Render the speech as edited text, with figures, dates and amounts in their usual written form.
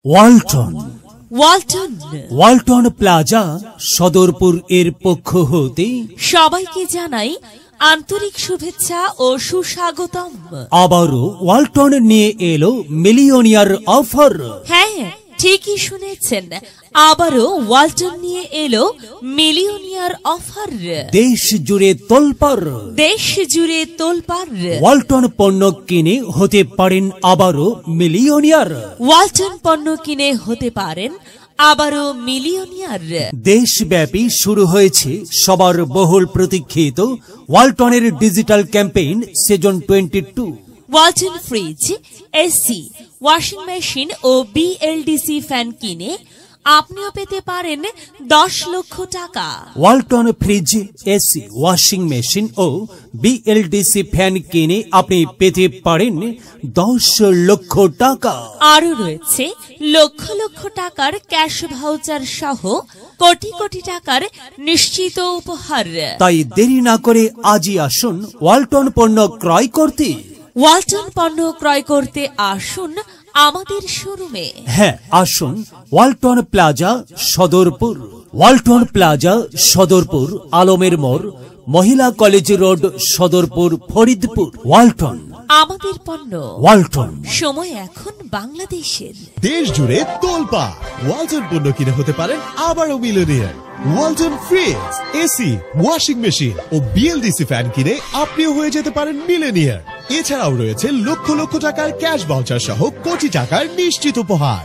Walton Walton Walton plaza Sadarpur এর পক্ষ হতে সবাইকে জানাই আন্তরিক শুভেচ্ছা ও সুস্বাগতম। আবারও ওয়ালটন নিয়ে এলো মিলিয়নিয়ার অফার। হ্যাঁ, ঠিকই শুনেছেন, আবারও ওয়ালটন নিয়ে এলো মিলিয়নিয়ার অফার। দেশ জুড়ে তোলপাড়, দেশ জুড়ে তোলপাড়। ওয়ালটন পণ্য কিনে হতে পারেন আবারও মিলিয়নিয়ার। ওয়ালটন পণ্য কিনে হতে পারেন আবারও মিলিয়নিয়ার। দেশব্যাপী শুরু হয়েছে সবার বহুল প্রতীক্ষিত ওয়ালটনের digital campaign season 22। Walton fridge, AC, washing machine ও বিএলডিসি ফ্যান কিনে আপনিও পেতে পারেন 10 লক্ষ টাকা। Walton fridge, AC, washing machine ও বিএলডিসি ফ্যান কিনে আপনি পেতে পারেন 10 লক্ষ টাকা। আরও রয়েছে লক্ষ লক্ষ টাকার ক্যাশ ভাউচার সহ কোটি কোটি টাকার নিশ্চিত উপহার। তাই দেরি না করে আজই আসুন ওয়ালটন পণ্য ক্রয় করতে। ওয়ালটন পণ্য ক্রয় করতে আসুন আমাদের শোরুমে। হ্যাঁ, আসুন ওয়ালটন প্লাজা সদরপুর। ওয়ালটন প্লাজা সদরপুর, আলমের মোড়, মহিলা কলেজ রোড, সদরপুর, ফরিদপুর। ওয়ালটন, আমাদের পণ্য ওয়ালটন। সময় এখন বাংলাদেশের। দেশ জুড়ে তোলপা ওয়ালটন পণ্য কিনে হতে পারেন আবারও millionaire. Walton fridge, AC, washing machine ও বিএলডিসি ফ্যান কিনে আপনিও হয়ে যেতে পারেন মিলিয়নিয়ার। এছাড়াও রয়েছে লক্ষ লক্ষ টাকার ক্যাশ ভাউচার সহ কোটি টাকার নিশ্চিত উপহার।